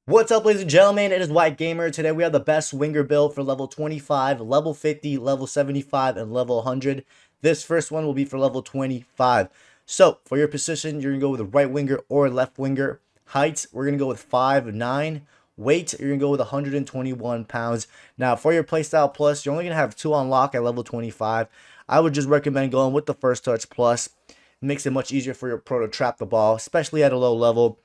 What's up, ladies and gentlemen? It is White Gamer. Today we have the best winger build for level 25, level 50, level 75, and level 100. This first one will be for level 25. So, for your position, you're going to go with a right winger or left winger. Height, we're going to go with 5'9". Weight, you're going to go with 121 pounds. Now, for your playstyle plus, you're only going to have 2 on lock at level 25. I would just recommend going with the first touch plus. It makes it much easier for your pro to trap the ball, especially at a low level.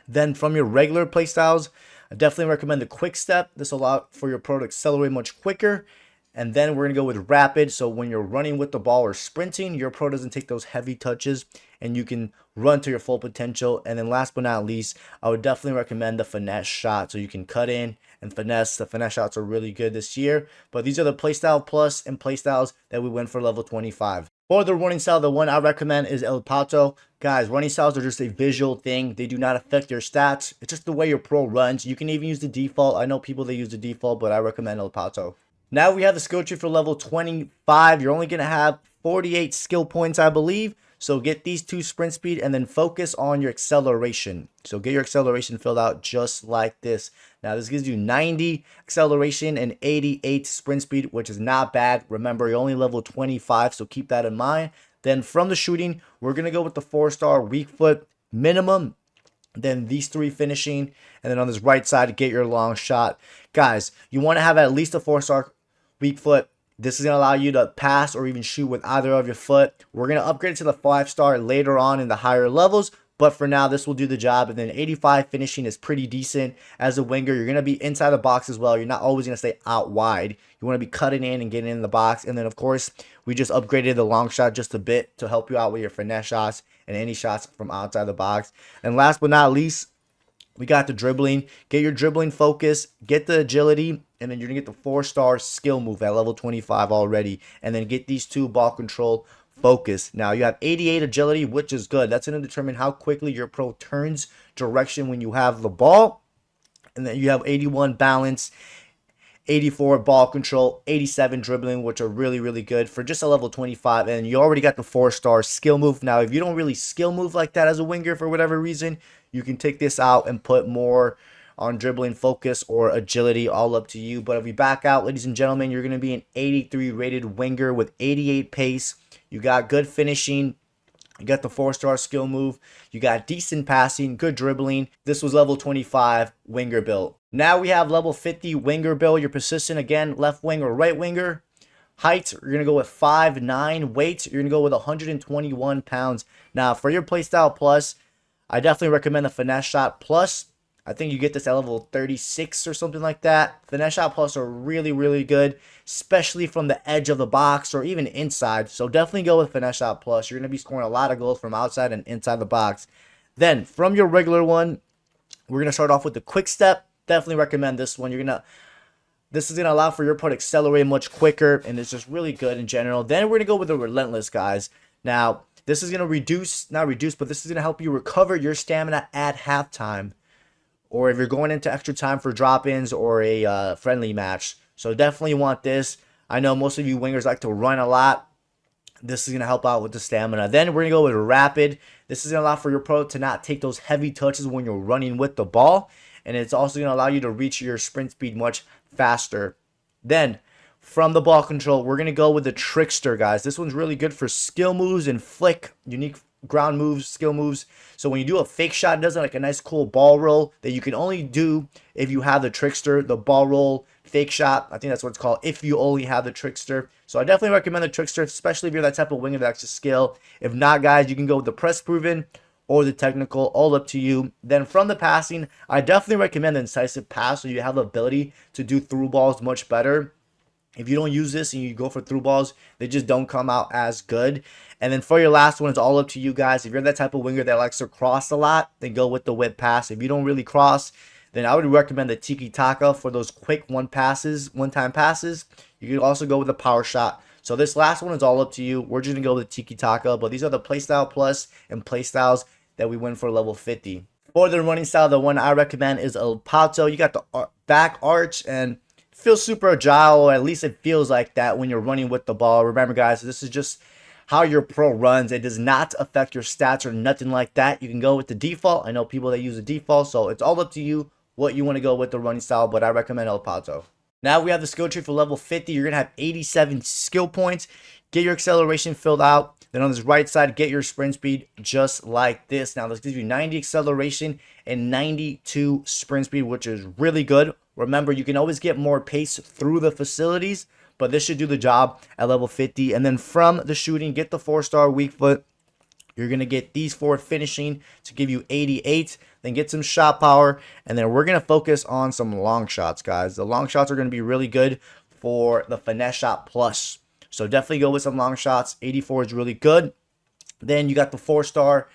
Then from your regular playstyles, I definitely recommend the quick step. This will allow for your pro to accelerate much quicker. And then we're going to go with rapid. So when you're running with the ball or sprinting, your pro doesn't take those heavy touches and you can run to your full potential. And then last but not least, I would definitely recommend the finesse shot. So you can cut in and finesse. The finesse shots are really good this year. But these are the playstyle plus and playstyles that we went for level 25. For the running style, the one I recommend is El Pato. Guys, running styles are just a visual thing. They do not affect your stats. It's just the way your pro runs. You can even use the default. I know people that use the default, but I recommend El Pato. Now we have the skill tree for level 25. You're only going to have 48 skill points, I believe. So get these 2 sprint speed and then focus on your acceleration. So get your acceleration filled out just like this. Now this gives you 90 acceleration and 88 sprint speed, which is not bad. Remember, you're only level 25, so keep that in mind. Then from the shooting, we're going to go with the 4-star weak foot minimum. Then these 3 finishing. And then on this right side, get your long shot. Guys, you want to have at least a 4-star weak foot. This is going to allow you to pass or even shoot with either of your foot. We're going to upgrade it to the 5-star later on in the higher levels. But for now, this will do the job. And then 85 finishing is pretty decent. As a winger, you're going to be inside the box as well. You're not always going to stay out wide. You want to be cutting in and getting in the box. And then, of course, we just upgraded the long shot just a bit to help you out with your finesse shots and any shots from outside the box. And last but not least, we got the dribbling. Get your dribbling focus, get the agility, and then you're going to get the 4-star skill move at level 25 already. And then get these 2 ball control focus. Now you have 88 agility, which is good. That's going to determine how quickly your pro turns direction when you have the ball. And then you have 81 balance, 84 ball control, 87 dribbling, which are really, really good for just a level 25. And you already got the 4-star skill move. Now, if you don't really skill move like that as a winger for whatever reason, you can take this out and put more on dribbling focus or agility, all up to you. But if we back out, ladies and gentlemen, you're going to be an 83 rated winger with 88 pace. You got good finishing. You got the 4-star skill move. You got decent passing, good dribbling. This was level 25 winger build. Now we have level 50 winger build. Your position, again, left wing or right winger. Height, you're going to go with 5'9". Weight, you're going to go with 121 pounds. Now, for your playstyle plus, I definitely recommend the finesse shot plus. I think you get this at level 36 or something like that. Finesse shot plus are really, really good, especially from the edge of the box or even inside. So definitely go with finesse shot plus. You're going to be scoring a lot of goals from outside and inside the box. Then from your regular one, we're going to start off with the quick step. Definitely recommend this one. This is going to allow for your pro to accelerate much quicker, and it's just really good in general. Then we're going to go with the relentless, guys. Now, this is going to not reduce, but this is going to help you recover your stamina at halftime, or if you're going into extra time for drop-ins or a friendly match. So definitely want this. I know most of you wingers like to run a lot. This is going to help out with the stamina. Then we're going to go with rapid. This is going to allow for your pro to not take those heavy touches when you're running with the ball. And it's also going to allow you to reach your sprint speed much faster. Then, from the ball control, we're going to go with the trickster, guys. This one's really good for skill moves and flick, unique ground moves, skill moves. So when you do a fake shot, it does like a nice cool ball roll that you can only do if you have the trickster, the ball roll fake shot. I think that's what it's called, if you only have the trickster. So I definitely recommend the trickster, especially if you're that type of winger that's a skill. If not, guys, you can go with the press proven or the technical, all up to you. Then from the passing, I definitely recommend the incisive pass so you have the ability to do through balls much better. If you don't use this and you go for through balls, they just don't come out as good. And then for your last one, it's all up to you guys. If you're that type of winger that likes to cross a lot, then go with the whip pass. If you don't really cross, then I would recommend the tiki taka for those quick one-time passes. You can also go with the power shot. So this last one is all up to you. We're just going to go with the tiki taka, but these are the playstyle plus and playstyles that we win for level 50. For the running style, the one I recommend is El Pato. You got the back arch and feels super agile, or at least it feels like that when you're running with the ball. Remember, guys, this is just how your pro runs. It does not affect your stats or nothing like that. You can go with the default. I know people that use the default, so it's all up to you. what you want to go with the running style, but I recommend El Pato. Now we have the skill tree for level 50. You're going to have 87 skill points. Get your acceleration filled out. Then on this right side, get your sprint speed just like this. Now this gives you 90 acceleration and 92 sprint speed, which is really good. Remember, you can always get more pace through the facilities, but this should do the job at level 50. And then from the shooting, get the 4-star weak foot. You're going to get these 4 finishing to give you 88. Then get some shot power. And then we're going to focus on some long shots, guys. The long shots are going to be really good for the finesse shot plus. So definitely go with some long shots. 84 is really good. Then you got the 4-star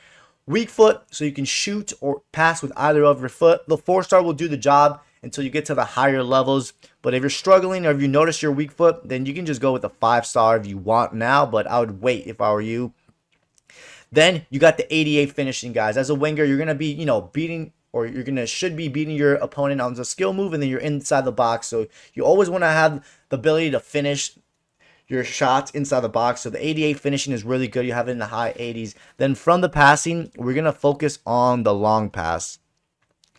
weak foot. So you can shoot or pass with either of your foot. The 4-star will do the job until you get to the higher levels. But if you're struggling or if you notice your weak foot, then you can just go with the 5-star if you want now. But I would wait if I were you. Then you got the 88 finishing, guys. As a winger, you're going to be, beating, or should be beating your opponent on the skill move, and then you're inside the box. So you always want to have the ability to finish your shots inside the box. So the 88 finishing is really good. You have it in the high 80s. Then from the passing, we're going to focus on the long pass.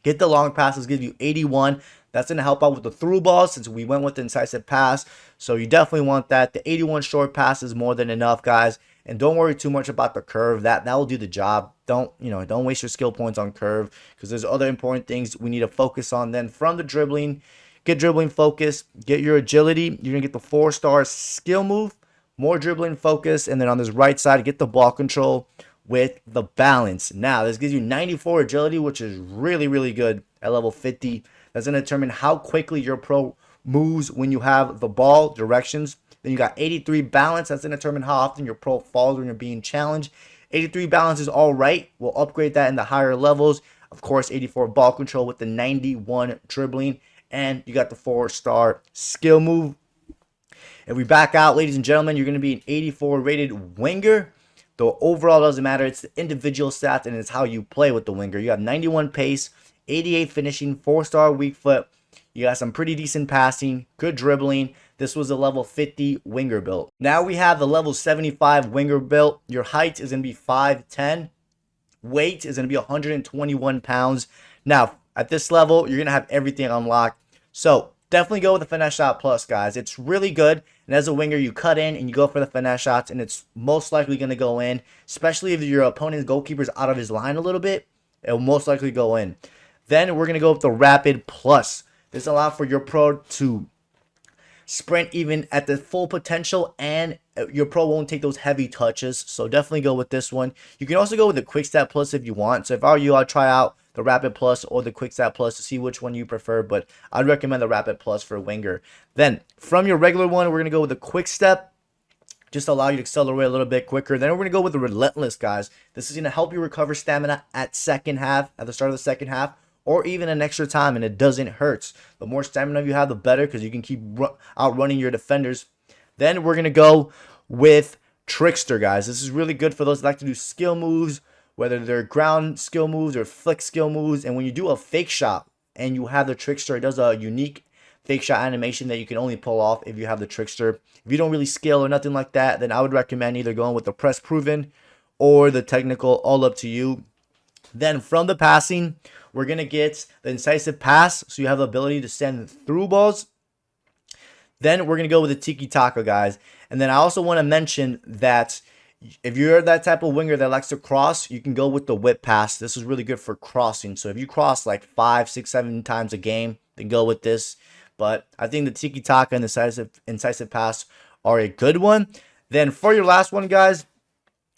Get the long passes, give you 81. That's going to help out with the through balls since we went with the incisive pass. So you definitely want that. The 81 short pass is more than enough, guys. And don't worry too much about the curve. That will do the job. Don't waste your skill points on curve because there's other important things we need to focus on. Then from the dribbling, get dribbling focus, get your agility. You're going to get the 4-star skill move, more dribbling focus. And then on this right side, get the ball control with the balance. Now, this gives you 94 agility, which is really, really good at level 50. That's going to determine how quickly your pro moves when you have the ball directions. Then you got 83 balance. That's going to determine how often your pro falls when you're being challenged. 83 balance is all right. We'll upgrade that in the higher levels. Of course, 84 ball control with the 91 dribbling. And you got the 4-star skill move. If we back out, ladies and gentlemen, you're going to be an 84 rated winger. The overall doesn't matter. It's the individual stats, and it's how you play with the winger. You have 91 pace, 88 finishing, 4-star weak foot. You got some pretty decent passing, good dribbling. This was a level 50 winger build. Now we have the level 75 winger build. Your height is going to be 5'10". Weight is going to be 121 pounds. Now, at this level, you're going to have everything unlocked. So, definitely go with the finesse shot plus, guys. It's really good. And as a winger, you cut in and you go for the finesse shots, and it's most likely going to go in. Especially if your opponent's goalkeeper's out of his line a little bit, it will most likely go in. Then we're going to go with the rapid plus. This allows for your pro to sprint even at the full potential, and your pro won't take those heavy touches. So definitely go with this one. You can also go with the quick stat plus if you want. So if I were you, I'd try out the rapid plus or the quick stat plus to see which one you prefer, but I'd recommend the rapid plus for winger. Then from your regular one, we're going to go with the quick step. Just allow you to accelerate a little bit quicker. Then we're going to go with the relentless, guys. This is going to help you recover stamina at the start of the second half, or even an extra time, and it doesn't hurt. The more stamina you have, the better, because you can keep outrunning your defenders. Then we're going to go with Trickster, guys. This is really good for those that like to do skill moves, whether they're ground skill moves or flick skill moves. And when you do a fake shot and you have the Trickster, it does a unique fake shot animation that you can only pull off if you have the Trickster. If you don't really skill or nothing like that, then I would recommend either going with the press proven or the technical, all up to you. Then from the passing, we're going to get the incisive pass, so you have the ability to send through balls. Then we're going to go with the tiki-taka, guys. And then I also want to mention that if you're that type of winger that likes to cross, you can go with the whip pass. This is really good for crossing. So if you cross like 5, 6, 7 times a game, then go with this. But I think the tiki-taka and the incisive pass are a good one. Then for your last one, guys,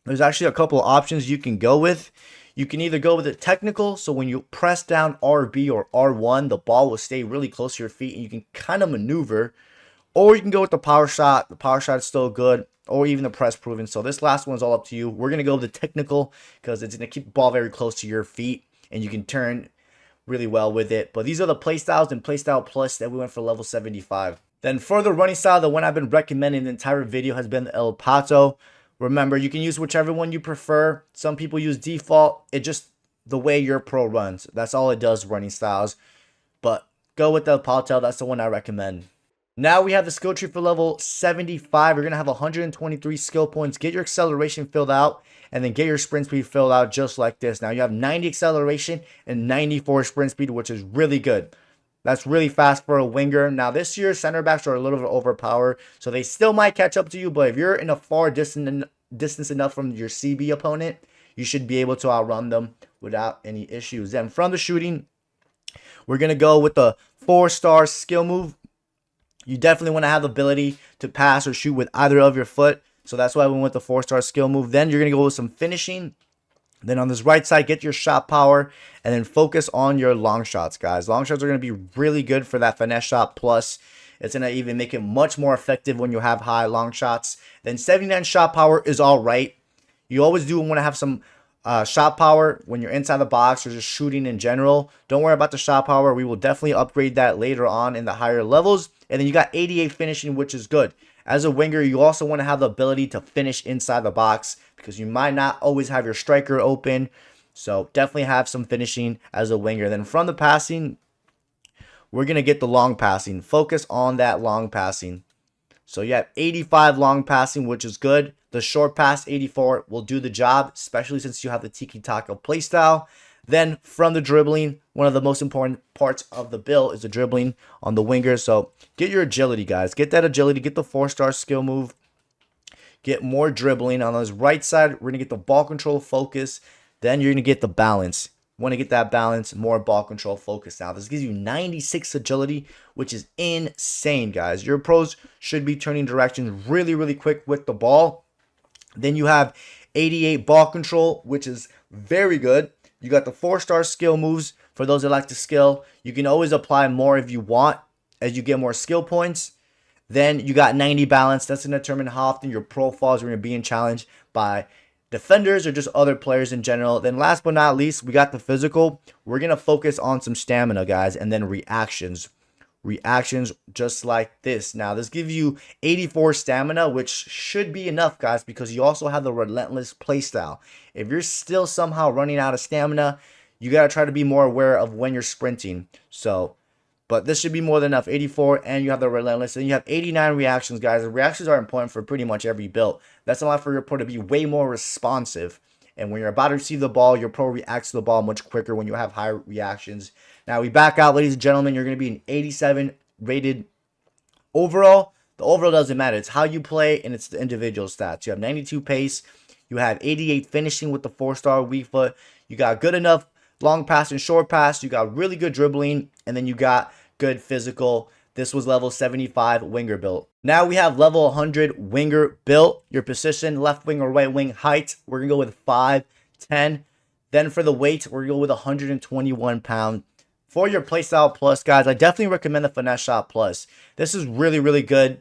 there's actually a couple of options you can go with. You can either go with the technical, so when you press down RB or R1, the ball will stay really close to your feet and you can kind of maneuver. Or you can go with the power shot. The power shot is still good. Or even the press proven. So this last one's all up to you. We're going to go with the technical because it's going to keep the ball very close to your feet and you can turn really well with it. But these are the playstyles and playstyle plus that we went for level 75. Then for the running style, the one I've been recommending the entire video has been the El Pato. Remember, you can use whichever one you prefer. Some people use default. It's just the way your pro runs. That's all it does, running styles. But go with the El Pato. That's the one I recommend. Now we have the skill tree for level 75. You're going to have 123 skill points. Get your acceleration filled out and then get your sprint speed filled out just like this. Now you have 90 acceleration and 94 sprint speed, which is really good. That's really fast for a winger. Now this year, center backs are a little bit overpowered, so they still might catch up to you. But if you're in a far distance enough from your CB opponent, you should be able to outrun them without any issues. Then from the shooting, we're going to go with the 4-star skill move. You definitely want to have the ability to pass or shoot with either of your foot. So that's why we went with the 4-star skill move. Then you're going to go with some finishing. Then on this right side, get your shot power and then focus on your long shots, guys. Long shots are going to be really good for that finesse shot. Plus, it's going to even make it much more effective when you have high long shots. Then 79 shot power is all right. You always do want to have some shot power when you're inside the box or just shooting in general. Don't worry about the shot power. We will definitely upgrade that later on in the higher levels. And then you got 88 finishing, which is good. As a winger, you also want to have the ability to finish inside the box because you might not always have your striker open. So definitely have some finishing as a winger. Then from the passing, we're going to get the long passing. Focus on that long passing. So you have 85 long passing, which is good. The short pass, 84, will do the job, especially since you have the tiki-taka playstyle. Then from the dribbling, one of the most important parts of the build is the dribbling on the winger. So get your agility, guys. Get that agility. Get the 4-star skill move. Get more dribbling. On this right side, we're going to get the ball control focus. Then you're going to get the balance. Want to get that balance, more ball control focus. Now, this gives you 96 agility, which is insane, guys. Your pros should be turning directions really, really quick with the ball. Then you have 88 ball control, which is very good. You got the 4-star skill moves for those that like to skill. You can always apply more if you want as you get more skill points. Then you got 90 balance. That's going to determine how often your profiles are going to be in challenge by defenders or just other players in general. Then last but not least, we got the physical. We're going to focus on some stamina, guys, and then reactions. Reactions just like this. Now, this gives you 84 stamina, which should be enough, guys, because you also have the relentless playstyle. If you're still somehow running out of stamina, you got to try to be more aware of when you're sprinting. So, but this should be more than enough. 84, and you have the relentless, and you have 89 reactions, guys. The reactions are important for pretty much every build. That's a lot for your pro to be way more responsive. And when you're about to receive the ball, your pro reacts to the ball much quicker when you have high reactions. Now we back out, ladies and gentlemen. You're going to be an 87 rated overall. The overall doesn't matter. It's how you play, and it's the individual stats. You have 92 pace. You have 88 finishing with the 4-star weak foot. You got good enough long pass and short pass. You got really good dribbling, and then you got good physical. This was level 75 winger built. Now we have level 100 winger built. Your position, left wing or right wing. Height, we're going to go with 5'10". Then for the weight, we're going to go with 121 pound. For your playstyle plus, guys, I definitely recommend the finesse shot plus. This is really, really good.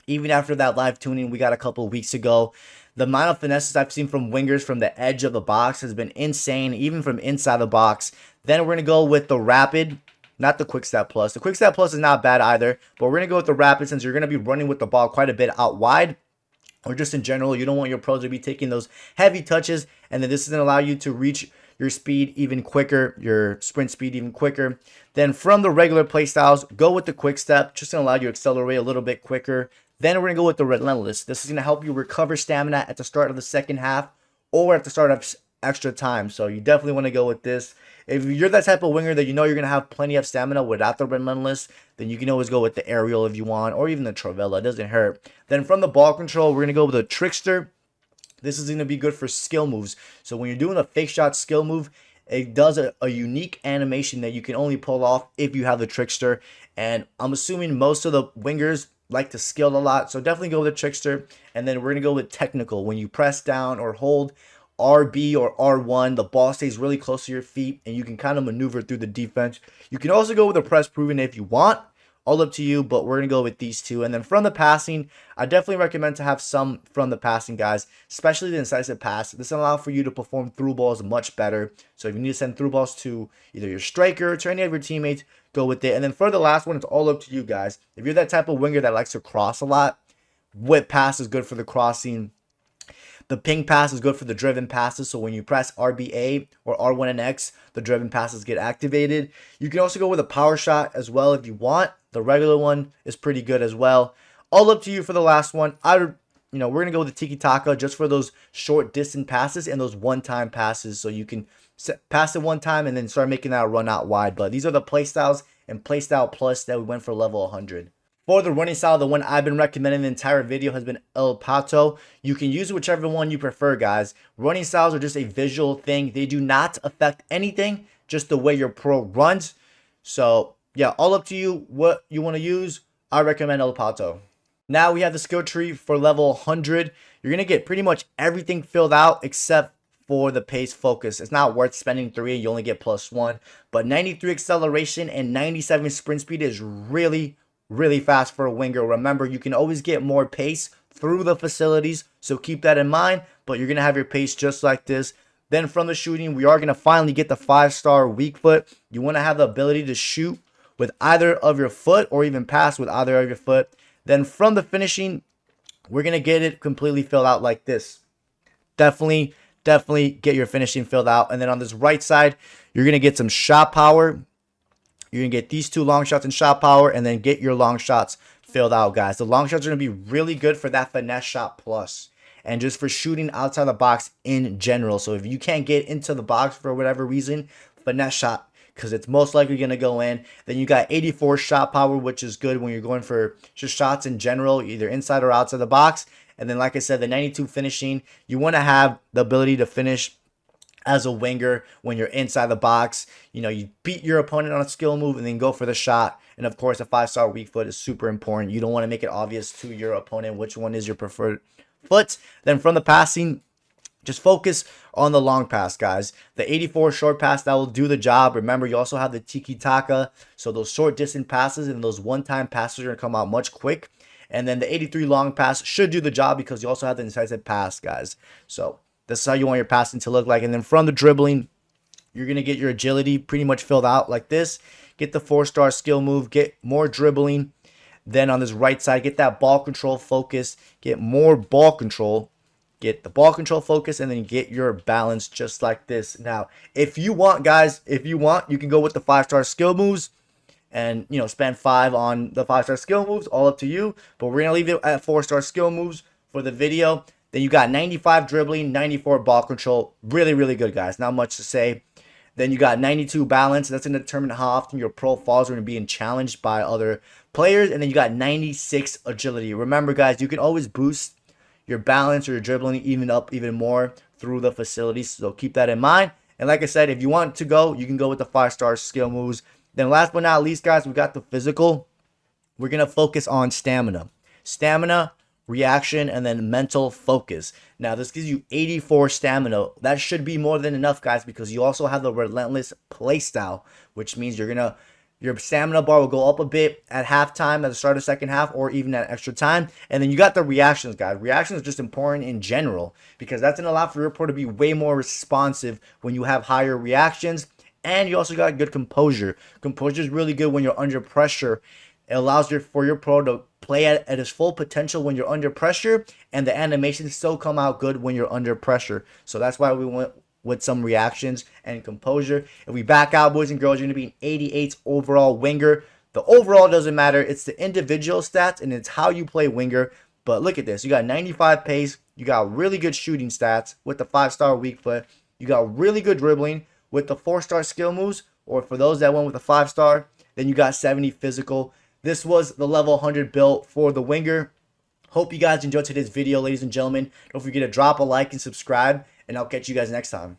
Even after that live tuning we got a couple of weeks ago, the amount of finesses I've seen from wingers from the edge of the box has been insane, even from inside the box. Then we're going to go with the rapid. Not the quick step plus. The quick step plus is not bad either, but we're going to go with the rapid since you're going to be running with the ball quite a bit out wide, or just in general. You don't want your pros to be taking those heavy touches, and then this is going to allow you to reach your speed even quicker, your sprint speed even quicker. Then from the regular play styles, go with the quick step, just going to allow you to accelerate a little bit quicker. Then we're going to go with the relentless. This is going to help you recover stamina at the start of the second half or at the start of extra time. So you definitely want to go with this. If you're that type of winger that you know you're going to have plenty of stamina without the relentless, then you can always go with the aerial if you want, or even the Travella. It doesn't hurt. Then from the ball control, we're going to go with the trickster. This is going to be good for skill moves. So when you're doing a fake shot skill move, it does a unique animation that you can only pull off if you have the trickster. And I'm assuming most of the wingers like to skill a lot. So definitely go with the trickster. And then we're going to go with technical. When you press down or hold RB or R1, the ball stays really close to your feet and you can kind of maneuver through the defense. You can also go with the press proven if you want. All up to you, but we're going to go with these two. And then from the passing, I definitely recommend to have some from the passing, guys, especially the incisive pass. This will allow for you to perform through balls much better. So if you need to send through balls to either your striker or to any of your teammates, go with it. And then for the last one, it's all up to you, guys. If you're that type of winger that likes to cross a lot, whip pass is good for the crossing. The ping pass is good for the driven passes, so when you press RBA or R1 and X, the driven passes get activated. You can also go with a power shot as well if you want. The regular one is pretty good as well. All up to you for the last one. We're going to go with the Tiki Taka just for those short distance passes and those one-time passes, so you can pass it one time and then start making that run out wide. But these are the playstyles and playstyle plus that we went for level 100. For the running style, the one I've been recommending the entire video has been El Pato. You can use whichever one you prefer, guys. Running styles are just a visual thing. They do not affect anything, just the way your pro runs. So, yeah, all up to you what you want to use. I recommend El Pato. Now we have the skill tree for level 100. You're going to get pretty much everything filled out except for the pace focus. It's not worth spending 3. You only get +1. But 93 acceleration and 97 sprint speed is really fast for a winger. Remember, you can always get more pace through the facilities, so keep that in mind. But you're going to have your pace just like this. Then from the shooting, we are going to finally get the 5-star weak foot. You want to have the ability to shoot with either of your foot or even pass with either of your foot. Then from the finishing, we're going to get it completely filled out like this. Definitely get your finishing filled out. And then on this right side, you're going to get some shot power. You're going to get these 2 long shots and shot power, and then get your long shots filled out, guys. The long shots are going to be really good for that finesse shot plus, and just for shooting outside the box in general. So if you can't get into the box for whatever reason, finesse shot, because it's most likely going to go in. Then you got 84 shot power, which is good when you're going for just shots in general, either inside or outside the box. And then, like I said, the 92 finishing, you want to have the ability to finish as a winger when you're inside the box. You beat your opponent on a skill move and then go for the shot. And of course, a 5-star weak foot is super important. You don't want to make it obvious to your opponent which one is your preferred foot. Then from the passing, just focus on the long pass, guys. The 84 short pass, that will do the job. Remember, you also have the Tiki Taka, so those short distance passes and those one-time passes are going to come out much quick. And then the 83 long pass should do the job because you also have the incisive pass, guys. So this is how you want your passing to look like. And then from the dribbling, you're going to get your agility pretty much filled out like this. Get the 4-star skill move, get more dribbling. Then on this right side, get that ball control focus, get more ball control. Get the ball control focus, and then get your balance just like this. Now, if you want, guys, you can go with the 5-star skill moves and, spend 5 on the 5-star skill moves. All up to you. But we're going to leave it at 4-star skill moves for the video. Then you got 95 dribbling, 94 ball control. Really good, guys. Not much to say. Then you got 92 balance. That's going to determine how often your pro falls are going to be challenged by other players. And then you got 96 agility. Remember, guys, you can always boost your balance or your dribbling even more through the facilities, so keep that in mind. And like I said, if you want to go, you can go with the 5-star skill moves. Then last but not least, guys, we got the physical. We're going to focus on stamina, reaction, and then mental focus. Now this gives you 84 stamina. That should be more than enough, guys, because you also have the relentless play style, which means your stamina bar will go up a bit at halftime, at the start of second half, or even at extra time. And then you got the reactions, guys. Reactions are just important in general because that's going to allow for your pro to be way more responsive when you have higher reactions. And you also got good composure. Composure is really good when you're under pressure. It allows for your pro to play at his full potential when you're under pressure, and the animations still come out good when you're under pressure. So that's why we went with some reactions and composure. If we back out, boys and girls, you're going to be an 88 overall winger. The overall doesn't matter. It's the individual stats, and it's how you play winger. But look at this. You got 95 pace. You got really good shooting stats with the 5-star weak foot. You got really good dribbling with the 4-star skill moves, or for those that went with a 5-star, then you got 70 physical. This was the level 100 build for the winger. Hope you guys enjoyed today's video, ladies and gentlemen. Don't forget to drop a like and subscribe, and I'll catch you guys next time.